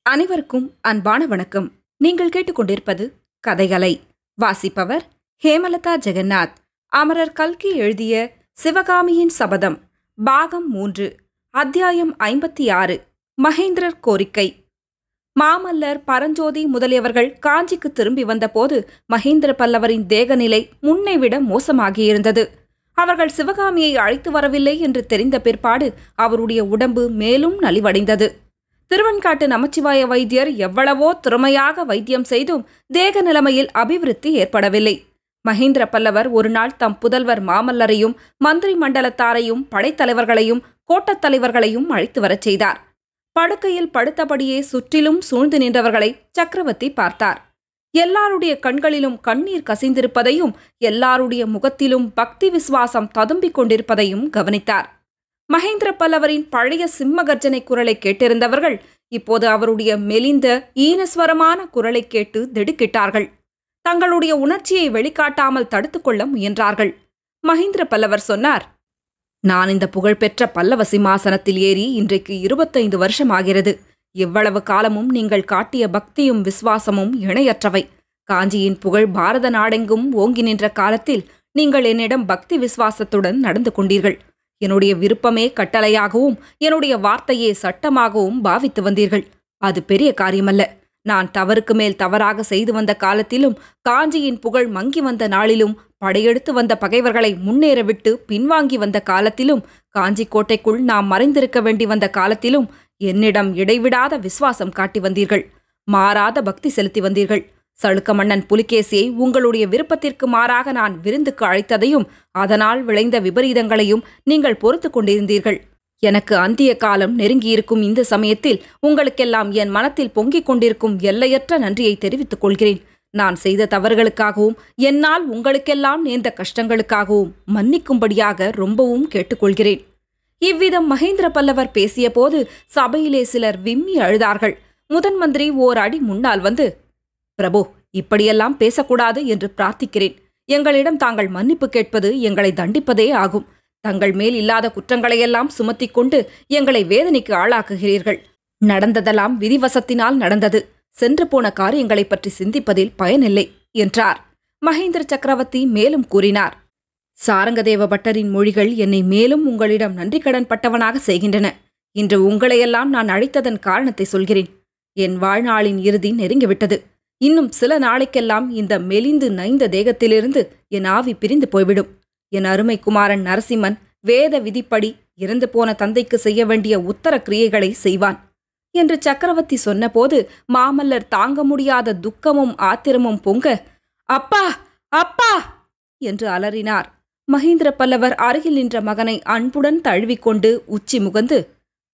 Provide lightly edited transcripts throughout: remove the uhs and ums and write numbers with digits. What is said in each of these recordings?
அனைவருக்கும் அன்பான வணக்கம். நீங்கள் கேட்டுக்கொண்டிருப்பது கதைகளை. வாசிப்பவர் ஹேமலதா ஜெகநாத். அமரர் கல்கி எழுதிய சிவகாமியின் சபதம், பாகம் 3, அத்தியாயம் 56. மகேந்திரர் கோரிக்கை. மாமல்லர் பரஞ்சோதி முதலியவர்கள் காஞ்சிக்கு திரும்பி வந்தபோது மகேந்திர பல்லவரின் தேகநிலை முன்னைவிட மோசமாகியிருந்தது. அவர்கள் சிவகாமியை அழைத்து வரவில்லை என்று தெரிந்த பிற்பாடு அவருடைய உடம்பு மேலும் நலிவடைந்தது. திருவெண்காட்டு நமச்சிவாய வைத்தியர் எவ்வளவோ திறமையாக வைத்தியம் செய்தும் தேக நிலைமையில் அபிவிருத்தி ஏற்படவில்லை. மகேந்திர பல்லவர் ஒரு நாள் தம் புதல்வர் மாமல்லரையும் மந்திரி மண்டலத்தாரையும் படைத்தலைவர்களையும் கோட்டத் தலைவர்களையும் அழைத்து வரச் செய்தார். படுக்கையில் படுத்தபடியே சுற்றிலும் சூழ்ந்து நின்றவர்களை சக்கரவர்த்தி பார்த்தார். எல்லாருடைய கண்களிலும் கண்ணீர் கசிந்திருப்பதையும் எல்லாருடைய முகத்திலும் பக்தி விசுவாசம் ததும்பிக் கொண்டிருப்பதையும் கவனித்தார். மகேந்திர பல்லவரின் பழைய சிம்மகர்ஜனை குரலை கேட்டிருந்தவர்கள் இப்போது அவருடைய மெலிந்த ஈனஸ்வரமான குரலை கேட்டு திடுக்கிட்டார்கள். தங்களுடைய உணர்ச்சியை வெளிக்காட்டாமல் தடுத்துக்கொள்ள முயன்றார்கள். மகேந்திர பல்லவர் சொன்னார், நான் இந்த புகழ்பெற்ற பல்லவ சிம்மாசனத்தில் ஏறி இன்றைக்கு 25 வருஷமாகிறது. எவ்வளவு காலமும் நீங்கள் காட்டிய பக்தியும் விசுவாசமும் இணையற்றவை. காஞ்சியின் புகழ் பாரத நாடெங்கும் ஓங்கி நின்ற காலத்தில் நீங்கள் என்னிடம் பக்தி விசுவாசத்துடன் நடந்து கொண்டீர்கள். என்னுடைய விருப்பமே கட்டளையாகவும் என்னுடைய வார்த்தையே சட்டமாகவும் பாவித்து வந்தீர்கள். அது பெரிய காரியமல்ல. நான் தவறுக்கு மேல் தவறாக செய்து வந்த காலத்திலும், காஞ்சியின் புகழ் மங்கி வந்த நாளிலும், படையெடுத்து வந்த பகைவர்களை முன்னேற விட்டு பின்வாங்கி வந்த காலத்திலும், காஞ்சி கோட்டைக்குள் நாம் மறைந்திருக்க வேண்டி வந்த காலத்திலும் என்னிடம் இடைவிடாத விசுவாசம் காட்டி வந்தீர்கள். மாறாத பக்தி செலுத்தி வந்தீர்கள். சளுக்க மன்னன் புலிகேசியை உங்களுடைய விருப்பத்திற்கு மாறாக நான் விருந்துக்கு அழைத்ததையும் அதனால் விளைந்த விபரீதங்களையும் நீங்கள் பொறுத்து கொண்டிருந்தீர்கள். எனக்கு அந்திய காலம் நெருங்கியிருக்கும் இந்த சமயத்தில் உங்களுக்கெல்லாம் என் மனத்தில் பொங்கிக் கொண்டிருக்கும் எல்லையற்ற நன்றியை தெரிவித்துக் கொள்கிறேன். நான் செய்த தவறுகளுக்காகவும் என்னால் உங்களுக்கெல்லாம் நேர்ந்த கஷ்டங்களுக்காகவும் மன்னிக்கும்படியாக ரொம்பவும் கேட்டுக்கொள்கிறேன். இவ்விதம் மகேந்திர பல்லவர் பேசிய போது சபையிலே சிலர் விம்மி அழுதார்கள். முதன் மந்திரி ஓர் அடி முன்னால் வந்து, பிரபு, இப்படியெல்லாம் பேசக்கூடாது என்று பிரார்த்திக்கிறேன். எங்களிடம் தாங்கள் மன்னிப்பு கேட்பது எங்களை தண்டிப்பதே ஆகும். தங்கள் மேல் இல்லாத குற்றங்களையெல்லாம் சுமத்திக் கொண்டு எங்களை வேதனைக்கு ஆளாக்குகிறீர்கள். நடந்ததெல்லாம் விதிவசத்தினால் நடந்தது. சென்று போன காரியங்களைப் பற்றி சிந்திப்பதில் பயனில்லை என்றார். மகேந்திர சக்கரவர்த்தி மேலும் கூறினார், சாரங்கதேவ பட்டரின் மொழிகள் என்னை மேலும் உங்களிடம் நன்றி கடன் பட்டவனாக செய்கின்றன. இன்று உங்களையெல்லாம் நான் அழைத்ததன் காரணத்தை சொல்கிறேன். என் வாழ்நாளின் இறுதி நெருங்கிவிட்டது. இன்னும் சில நாளைக்கெல்லாம் இந்த மெலிந்து நைந்த தேகத்திலிருந்து என் ஆவி பிரிந்து போய்விடும். என் அருமை குமாரன் நரசிம்மன் வேத விதிப்படி இறந்து போன தந்தைக்கு செய்ய வேண்டிய உத்தர கிரியைகளை செய்வான் என்று சக்கரவர்த்தி சொன்னபோது மாமல்லர் தாங்க முடியாத துக்கமும் ஆத்திரமும் பொங்க, அப்பா அப்பா என்று அலறினார். மகேந்திர பல்லவர் அருகில் நின்ற மகனை அன்புடன் தழுவிக்கொண்டு உச்சி முகந்து,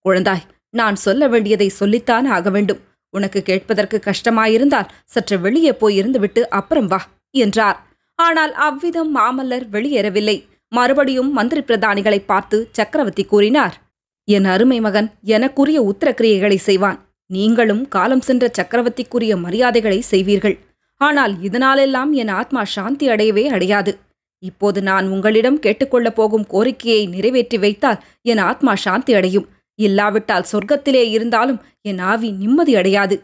குழந்தாய், நான் சொல்ல வேண்டியதை சொல்லித்தான் ஆக வேண்டும். உனக்கு கேட்பதற்கு கஷ்டமாயிருந்தால் சற்று வெளியே போய் இருந்துவிட்டு அப்புறம் வா என்றார். ஆனால் அவ்விதம் மாமல்லர் வெளியேறவில்லை. மறுபடியும் மந்திரி பிரதானிகளை பார்த்து சக்கரவர்த்தி கூறினார், என் அருமை மகன் எனக்குரிய உத்தரக்கிரியைகளை செய்வான். நீங்களும் காலம் சென்ற சக்கரவர்த்திக்குரிய மரியாதைகளை செய்வீர்கள். ஆனால் இதனாலெல்லாம் என் ஆத்மா சாந்தி அடையவே அடையாது. இப்போது நான் உங்களிடம் கேட்டுக்கொள்ளப் போகும் கோரிக்கையை நிறைவேற்றி வைத்தால் என் ஆத்மா சாந்தி அடையும். இல்லாவிட்டால் சொர்க்கத்திலே இருந்தாலும் என் ஆவி நிம்மதி அடையாது.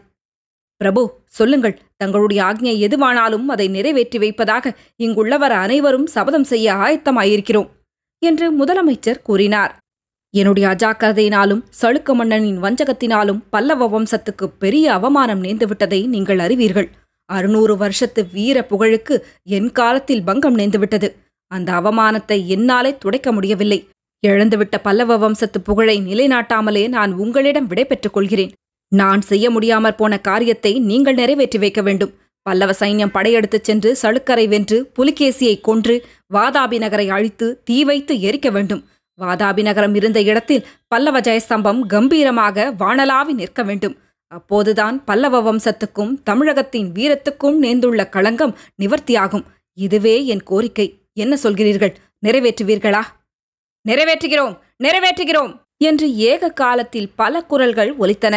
பிரபு, சொல்லுங்கள். தங்களுடைய ஆக்ஞை எதுவானாலும் அதை நிறைவேற்றி வைப்பதாக இங்குள்ளவர் அனைவரும் சபதம் செய்ய ஆயத்தமாயிருக்கிறோம் என்று முதலமைச்சர் கூறினார். என்னுடைய அஜாக்கிரதையினாலும் சளுக்க மன்னனின் வஞ்சகத்தினாலும் பல்லவ வம்சத்துக்கு பெரிய அவமானம் நேர்ந்துவிட்டதை நீங்கள் அறிவீர்கள். 600 வருஷத்து வீர புகழுக்கு என் காலத்தில் பங்கம் நேர்ந்துவிட்டது. அந்த அவமானத்தை என்னாலே துடைக்க முடியவில்லை. இழந்துவிட்ட பல்லவ வம்சத்து புகழை நிலைநாட்டாமலே நான் உங்களிடம் விடை பெற்றுக் கொள்கிறேன். நான் செய்ய முடியாமற் போன காரியத்தை நீங்கள் நிறைவேற்றி வைக்க வேண்டும். பல்லவ சைன்யம் படையெடுத்துச் சென்று சளுக்கரை வென்று புலிகேசியை கொன்று வாதாபி நகரை அழித்து தீ வைத்து எரிக்க வேண்டும். வாதாபி நகரம் இருந்த இடத்தில் பல்லவ ஜெயஸ்தம்பம் கம்பீரமாக வானலாவி நிற்க வேண்டும். அப்போதுதான் பல்லவ வம்சத்துக்கும் தமிழகத்தின் வீரத்துக்கும் நேர்ந்துள்ள களங்கம் நிவர்த்தியாகும். இதுவே என் கோரிக்கை. என்ன சொல்கிறீர்கள்? நிறைவேற்றுவீர்களா? நிறைவேற்றுகிறோம், நிறைவேற்றுகிறோம் என்று ஏக காலத்தில் பல குரல்கள் ஒலித்தன.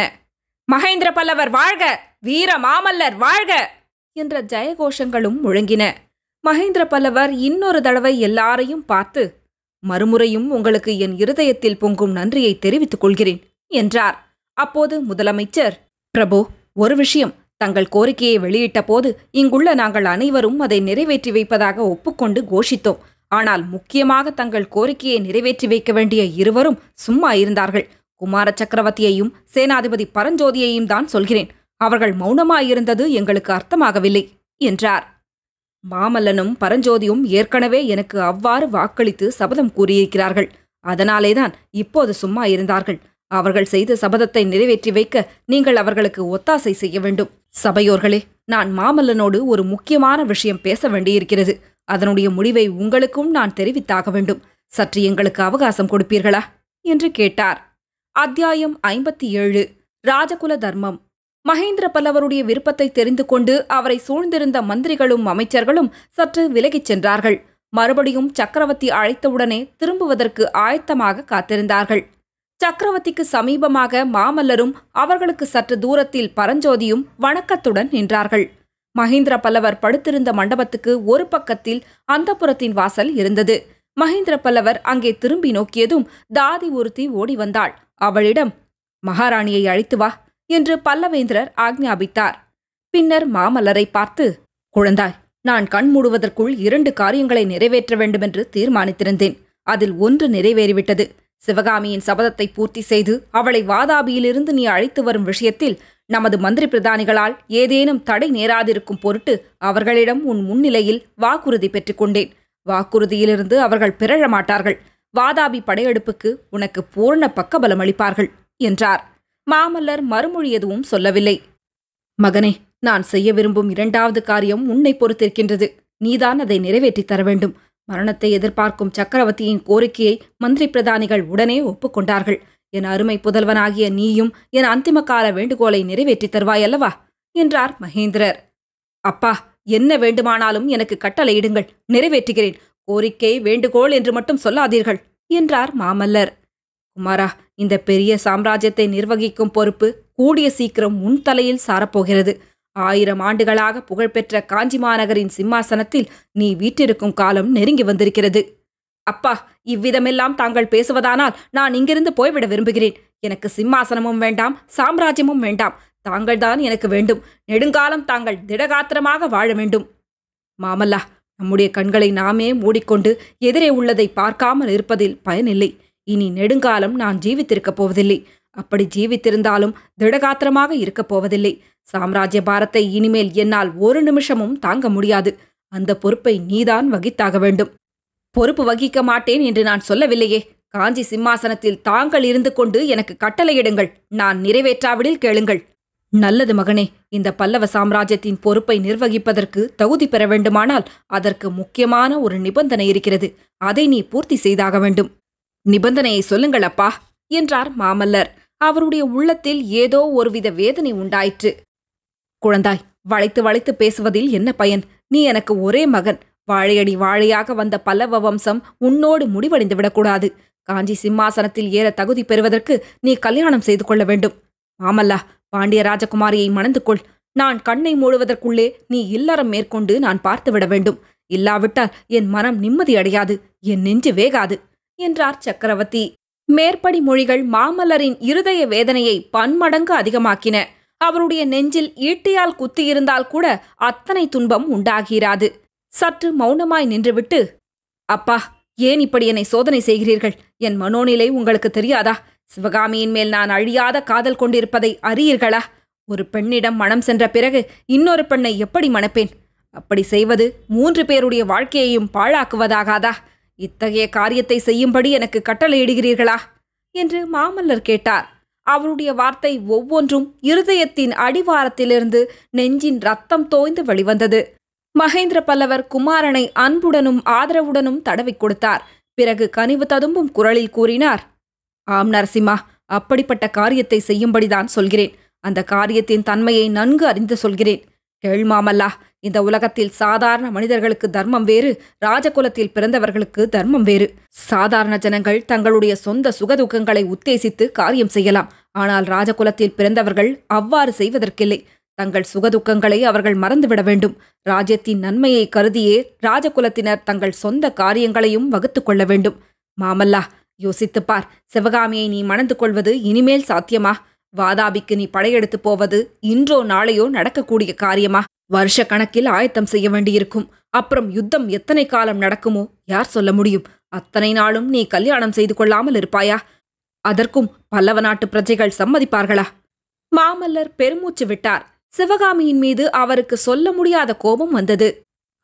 மகேந்திர பல்லவர் வாழ்க, வீர மாமல்லர் வாழ்க என்ற ஜெயகோஷங்களும் முழங்கின. மகேந்திர பல்லவர் இன்னொரு தடவை எல்லாரையும் பார்த்து, மறுமுறையும் உங்களுக்கு என் இருதயத்தில் பொங்கும் நன்றியை தெரிவித்துக் கொள்கிறேன் என்றார். அப்போது முதலமைச்சர், பிரபு, ஒரு விஷயம். தங்கள் கோரிக்கையை வெளியிட்ட போது இங்குள்ள நாங்கள் அனைவரும் அதை நிறைவேற்றி வைப்பதாக ஒப்புக்கொண்டு கோஷித்தோம். ஆனால் முக்கியமாக தங்கள் கோரிக்கையை நிறைவேற்றி வைக்க வேண்டிய இருவரும் சும்மா இருந்தார்கள். குமார சக்கரவர்த்தியையும் சேனாதிபதி பரஞ்சோதியையும் தான் சொல்கிறேன். அவர்கள் மௌனமாயிருந்தது எங்களுக்கு அர்த்தமாகவில்லை என்றார். மாமல்லனும் பரஞ்சோதியும் ஏற்கனவே எனக்கு அவ்வாறு வாக்களித்து சபதம் கூறியிருக்கிறார்கள். அதனாலேதான் இப்போது சும்மா இருந்தார்கள். அவர்கள் செய்த சபதத்தை நிறைவேற்றி வைக்க நீங்கள் அவர்களுக்கு ஒத்தாசை செய்ய வேண்டும். சபையோர்களே, நான் மாமல்லனோடு ஒரு முக்கியமான விஷயம் பேச வேண்டியிருக்கிறது. அதனுடைய முடிவை உங்களுக்கும் நான் தெரிவித்தாக வேண்டும். சற்று எங்களுக்கு அவகாசம் கொடுப்பீர்களா என்று கேட்டார். அத்தியாயம் 57. ராஜகுல தர்மம். மகேந்திர பல்லவருடைய விருப்பத்தை தெரிந்து கொண்டு அவரை சூழ்ந்திருந்த மந்திரிகளும் அமைச்சர்களும் சற்று விலகிச் சென்றார்கள். மறுபடியும் சக்கரவர்த்தி அழைத்தவுடனே திரும்புவதற்கு ஆயத்தமாக காத்திருந்தார்கள். சக்கரவர்த்திக்கு சமீபமாக மாமல்லரும் அவர்களுக்கு சற்று தூரத்தில் பரஞ்சோதியும் வணக்கத்துடன் நின்றார்கள். மகேந்திர பல்லவர் படுத்திருந்த மண்டபத்துக்கு ஒரு பக்கத்தில் அந்தப்புரத்தின் வாசல் இருந்தது. மகேந்திர பல்லவர் அங்கே திரும்பி நோக்கியதும் தாதி ஒருத்தி ஓடி வந்தாள். அவளிடம், மகாராணியை அழைத்து வா என்று பல்லவேந்திரர் ஆக்ஞாபித்தார். பின்னர் மாமல்லரை பார்த்து, குழந்தாய், நான் கண் மூடுவதற்குள் 2 காரியங்களை நிறைவேற்ற வேண்டுமென்று தீர்மானித்திருந்தேன். அதில் ஒன்று நிறைவேறிவிட்டது. சிவகாமியின் சபதத்தை பூர்த்தி செய்து அவளை வாதாபியிலிருந்து நீ அழைத்து வரும் விஷயத்தில் நமது மந்திரி பிரதானிகளால் ஏதேனும் தடை நேராதிருக்கும் பொருட்டு அவர்களிடம் உன் முன்னிலையில் வாக்குறுதி பெற்றுக்கொண்டேன். வாக்குறுதியிலிருந்து அவர்கள் பிறழ மாட்டார்கள். வாதாபி படையெடுப்புக்கு உனக்கு பூர்ண பக்கபலம் அளிப்பார்கள் என்றார். மாமல்லர் மறுமொழி எதுவும் சொல்லவில்லை. மகனே, நான் செய்ய விரும்பும் 2வது காரியம் உன்னை பொறுத்திருக்கின்றது. நீதான் அதை நிறைவேற்றித் தர வேண்டும். மரணத்தை எதிர்பார்க்கும் சக்கரவர்த்தியின் கோரிக்கையை மந்திரி பிரதானிகள் உடனே ஒப்புக்கொண்டார்கள். என் அருமை புதல்வனாகிய நீயும் என் அந்திம கால வேண்டுகோளை நிறைவேற்றித் தருவாயல்லவா என்றார் மகேந்திரர். அப்பா, என்ன வேண்டுமானாலும் எனக்கு கட்டளையிடுங்கள், நிறைவேற்றுகிறேன். கோரிக்கை வேண்டுகோள் என்று மட்டும் சொல்லாதீர்கள் என்றார் மாமல்லர். குமாரா, இந்த பெரிய சாம்ராஜ்யத்தை நிர்வகிக்கும் பொறுப்பு கூடிய சீக்கிரம் உன் தலையில் சாரப்போகிறது. 1000 ஆண்டுகளாக புகழ்பெற்ற காஞ்சி மாநகரின் சிம்மாசனத்தில் நீ வீற்றிருக்கும் காலம் நெருங்கி வந்திருக்கிறது. அப்பா, இவ்விதமெல்லாம் தாங்கள் பேசுவதானால் நான் இங்கிருந்து போய்விட விரும்புகிறேன். எனக்கு சிம்மாசனமும் வேண்டாம், சாம்ராஜ்யமும் வேண்டாம். தாங்கள்தான் எனக்கு வேண்டும். நெடுங்காலம் தாங்கள் திடகாத்திரமாக வாழ வேண்டும். மாமல்லா, நம்முடைய கண்களை நாமே மூடிக்கொண்டு எதிரே உள்ளதை பார்க்காமல் இருப்பதில் பயனில்லை. இனி நெடுங்காலம் நான் ஜீவித்திருக்கப் போவதில்லை. அப்படி ஜீவித்திருந்தாலும் திடகாத்திரமாக இருக்கப் போவதில்லை. சாம்ராஜ்ய பாரத்தை இனிமேல் என்னால் ஒரு நிமிஷமும் தாங்க முடியாது. அந்த பொறுப்பை நீதான் வகித்தாக வேண்டும். பொறுப்பு வகிக்க மாட்டேன் என்று நான் சொல்லவில்லையே. காஞ்சி சிம்மாசனத்தில் தாங்கள் இருந்து கொண்டு எனக்கு கட்டளையிடுங்கள். நான் நிறைவேற்றாவிடில் கேளுங்கள். நல்லது மகனே, இந்த பல்லவ சாம்ராஜ்யத்தின் பொறுப்பை நிர்வகிப்பதற்கு தகுதி பெற வேண்டுமானால் அதற்கு முக்கியமான ஒரு நிபந்தனை இருக்கிறது. அதை நீ பூர்த்தி செய்தாக வேண்டும். நிபந்தனையை சொல்லுங்கள் அப்பா என்றார் மாமல்லர். அவருடைய உள்ளத்தில் ஏதோ ஒருவித வேதனை உண்டாயிற்று. குழந்தாய், வளைத்து வளைத்து பேசுவதில் என்ன பயன்? நீ எனக்கு ஒரே மகன். வாழையடி வாழையாக வந்த பல்லவ வம்சம் உன்னோடு முடிவடைந்து விடக்கூடாது. காஞ்சி சிம்மாசனத்தில் ஏற தகுதி பெறுவதற்கு நீ கல்யாணம் செய்து கொள்ள வேண்டும். மாமல்லா, பாண்டிய ராஜகுமாரியை மணந்து கொள். நான் கண்ணை மூடுவதற்குள்ளே நீ இல்லறம் மேற்கொண்டு நான் பார்த்துவிட வேண்டும். இல்லாவிட்டால் என் மனம் நிம்மதியடையாது, என் நெஞ்சு வேகாது என்றார் சக்கரவர்த்தி. மேற்படி மொழிகள் மாமல்லரின் இருதய வேதனையை பன்மடங்கு அதிகமாக்கின. அவருடைய நெஞ்சில் ஈட்டியால் குத்தியிருந்தால் கூட அத்தனை துன்பம் உண்டாகிறாது. சற்று மௌனமாய் நின்றுவிட்டு, அப்பா, ஏன் இப்படி என்னை சோதனை செய்கிறீர்கள்? என் மனோநிலை உங்களுக்கு தெரியாதா? சிவகாமியின் மேல் நான் அழியாத காதல் கொண்டிருப்பதை அறியீர்களா? ஒரு பெண்ணிடம் மனம் சென்ற பிறகு இன்னொரு பெண்ணை எப்படி மணப்பேன்? அப்படி செய்வது 3 பேருடைய வாழ்க்கையையும் பாழாக்குவதாகாதா? இத்தகைய காரியத்தை செய்யும்படி எனக்கு கட்டளையிடுகிறீர்களா என்று மாமல்லர் கேட்டார். அவருடைய வார்த்தை ஒவ்வொன்றும் இருதயத்தின் அடிவாரத்திலிருந்து நெஞ்சின் ரத்தம் தோய்ந்து வெளிவந்தது. மகேந்திர பல்லவர் குமாரனை அன்புடனும் ஆதரவுடனும் தடவிக் கொடுத்தார். பிறகு கனிவு ததும்பும் குரலில் கூறினார், ஆம் நரசிம்மா, அப்படிப்பட்ட காரியத்தை செய்யும்படிதான் சொல்கிறேன். அந்த காரியத்தின் தன்மையை நன்கு அறிந்து சொல்கிறேன். கேள் மாமல்லா, இந்த உலகத்தில் சாதாரண மனிதர்களுக்கு தர்மம் வேறு, ராஜகுலத்தில் பிறந்தவர்களுக்கு தர்மம் வேறு. சாதாரண ஜனங்கள் தங்களுடைய சொந்த சுகதுக்கங்களை உத்தேசித்து காரியம் செய்யலாம். ஆனால் ராஜகுலத்தில் பிறந்தவர்கள் அவ்வாறு செய்வதற்கில்லை. தங்கள் சுகதுக்கங்களை அவர்கள் மறந்துவிட வேண்டும். ராஜ்யத்தின் நன்மையை கருதியே ராஜகுலத்தினர் தங்கள் சொந்த காரியங்களையும் வகுத்து கொள்ள வேண்டும். மாமல்லா, யோசித்துப்பார். சிவகாமியை நீ மணந்து கொள்வது இனிமேல் சாத்தியமா? வாதாபிக்கு நீ படையெடுத்து போவது இன்றோ நாளையோ நடக்கக்கூடிய காரியமா? வருஷ கணக்கில் ஆயத்தம் செய்ய வேண்டியிருக்கும். அப்புறம் யுத்தம் எத்தனை காலம் நடக்குமோ யார் சொல்ல முடியும்? அத்தனை நாளும் நீ கல்யாணம் செய்து கொள்ளாமல் இருப்பாயா? அதற்கும் பல்லவ நாட்டு பிரஜைகள் சம்மதிப்பார்களா? மாமல்லர் பெருமூச்சு விட்டார். சிவகாமியின் மீது அவருக்கு சொல்ல முடியாத கோபம் வந்தது.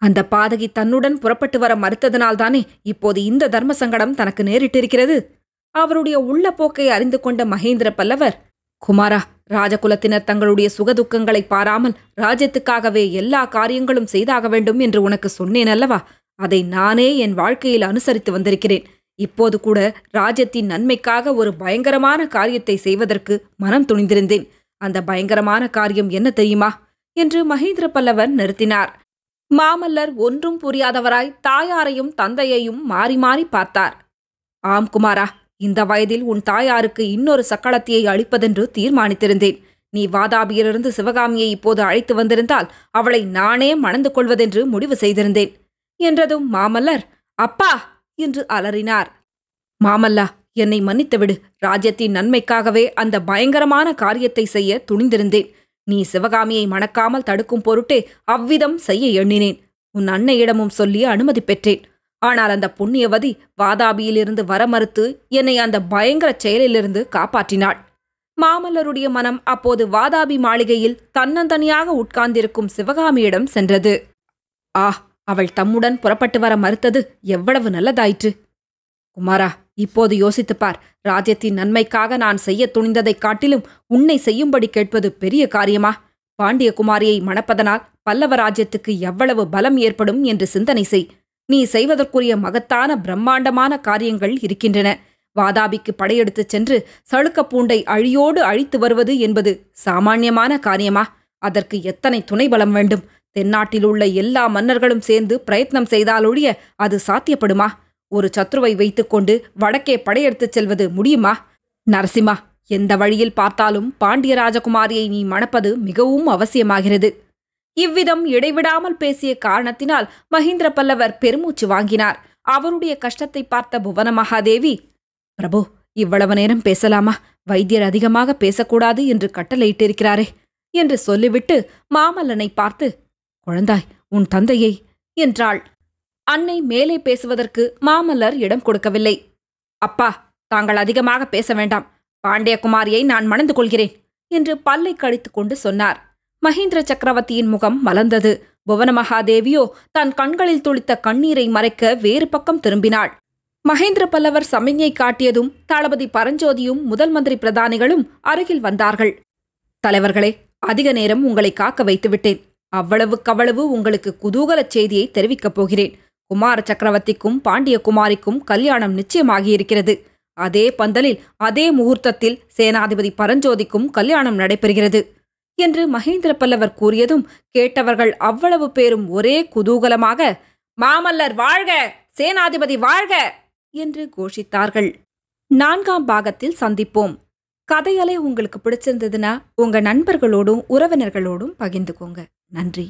அந்த பாதகி தன்னுடன் புறப்பட்டு வர மறுத்ததனால்தானே இப்போது இந்த தர்ம சங்கடம் தனக்கு நேரிட்டிருக்கிறது. அவருடைய உள்ள போக்கை அறிந்து கொண்ட மகேந்திர பல்லவர், குமாரா, ராஜகுலத்தினர் தங்களுடைய சுகதுக்கங்களை பாராமல் ராஜ்யத்துக்காகவே எல்லா காரியங்களும் செய்தாக வேண்டும் என்று உனக்கு சொன்னேன் அல்லவா? அதை நானே என் வாழ்க்கையில் அனுசரித்து வந்திருக்கிறேன். இப்போது கூட ராஜ்யத்தின் நன்மைக்காக ஒரு பயங்கரமான காரியத்தை செய்வதற்கு மனம் துணிந்திருந்தேன். அந்த பயங்கரமான காரியம் என்ன தெரியுமா என்று மகேந்திர பல்லவர் நிறுத்தினார். மாமல்லர் ஒன்றும் புரியாதவராய் தாயாரையும் தந்தையையும் மாறி மாறி பார்த்தார். ஆம் குமாரா, இந்த வயதில் உன் தாயாருக்கு இன்னொரு சக்களத்தியை அளிப்பதென்று தீர்மானித்திருந்தேன். நீ வாதாபியிலிருந்து சிவகாமியை இப்போது அழைத்து வந்திருந்தால் அவளை நானே மணந்து கொள்வதென்று முடிவு செய்திருந்தேன் என்றதும் மாமல்லர் அப்பா என்று அலறினார். மாமல்லா, என்னை மன்னித்துவிடு. ராஜ்யத்தின் நன்மைக்காகவே அந்த பயங்கரமான காரியத்தை செய்ய துணிந்திருந்தேன். நீ சிவகாமியை மணக்காமல் தடுக்கும் பொருட்டே அவ்விதம் செய்ய எண்ணினேன். உன் அன்னையிடமும் சொல்லி அனுமதி பெற்றேன். ஆனால் அந்த புண்ணியவதி வாதாபியிலிருந்து வர மறுத்து என்னை அந்த பயங்கர செயலிலிருந்து காப்பாற்றினாள். மாமல்லருடைய மனம் அப்போது வாதாபி மாளிகையில் தன்னந்தனியாக உட்கார்ந்திருக்கும் சிவகாமியிடம் சென்றது. அவள் தம்முடன் புறப்பட்டு வர மறுத்தது எவ்வளவு நல்லதாயிற்று! குமாரா, இப்போது யோசித்துப்பார். ராஜ்யத்தின் நன்மைக்காக நான் செய்ய துணிந்ததைக் காட்டிலும் உன்னை செய்யும்படி கேட்பது பெரிய காரியமா? பாண்டிய குமாரியை மணப்பதனால் பல்லவ ராஜ்யத்துக்கு எவ்வளவு பலம் ஏற்படும் என்று சிந்தனை செய். நீ செய்வதற்குரிய மகத்தான பிரம்மாண்டமான காரியங்கள் இருக்கின்றன. வாதாபிக்கு படையெடுத்துச் சென்று சளுக்கப்பூண்டை அழியோடு அழித்து வருவது என்பது சாமானியமான காரியமா? அதற்கு எத்தனை துணை பலம் வேண்டும்? தென்னாட்டிலுள்ள எல்லா மன்னர்களும் சேர்ந்து பிரயத்னம் செய்தாலொழிய அது சாத்தியப்படுமா? ஒரு சத்ருவை வைத்துக்கொண்டு வடக்கே படையெடுத்துச் செல்வது முடியுமா? நரசிம்மா, எந்த வழியில் பார்த்தாலும் பாண்டிய ராஜகுமாரியை நீ மணப்பது மிகவும் அவசியமாகிறது. இவ்விதம் இடைவிடாமல் பேசிய காரணத்தினால் மகேந்திர பல்லவர் பெருமூச்சு வாங்கினார். அவருடைய கஷ்டத்தை பார்த்த புவன மகாதேவி, பிரபு, இவ்வளவு நேரம் பேசலாமா? வைத்தியர் அதிகமாக பேசக்கூடாது என்று கட்டளையிட்டிருக்கிறாரே என்று சொல்லிவிட்டு மாமல்லனை பார்த்து, குழந்தாய், உன் தந்தையை என்றாள். அன்னை மேலே பேசுவதற்கு மாமல்லர் இடம் கொடுக்கவில்லை. அப்பா, தாங்கள் அதிகமாக பேச வேண்டாம். பாண்டியகுமாரியை நான் மணந்து கொள்கிறேன் என்று பல்லை கடித்துக் கொண்டு சொன்னார். மகேந்திர சக்கரவர்த்தியின் முகம் மலர்ந்தது. புவன மகாதேவியோ தன் கண்களில் துளித்த கண்ணீரை மறைக்க வேறு பக்கம் திரும்பினாள். மகேந்திர பல்லவர் சமிஞ்ஞை காட்டியதும் தளபதி பரஞ்சோதியும் முதல் மந்திரி பிரதானிகளும் அருகில் வந்தார்கள். தலைவர்களே, அதிக நேரம் உங்களை காக்க வைத்துவிட்டேன். அவ்வளவுக்கவ்வளவு உங்களுக்கு குதூகலச் செய்தியை தெரிவிக்கப் போகிறேன். குமார சக்கரவர்த்திக்கும் பாண்டிய குமாரிக்கும் கல்யாணம் நிச்சயமாகியிருக்கிறது. அதே பந்தலில் அதே முகூர்த்தத்தில் சேனாதிபதி பரஞ்சோதிக்கும் கல்யாணம் நடைபெறுகிறது என்று மகேந்திர பல்லவர் கூறியதும் கேட்டவர்கள் அவ்வளவு பேரும் ஒரே குதூகலமாக மாமல்லர் வாழ்க, சேனாதிபதி வாழ்க என்று கோஷித்தார்கள். 4ஆம் பாகத்தில் சந்திப்போம். கதையலை உங்களுக்கு பிடிச்சிருந்ததுன்னா உங்க நண்பர்களோடும் உறவினர்களோடும் பகிர்ந்துக்கோங்க. நன்றி.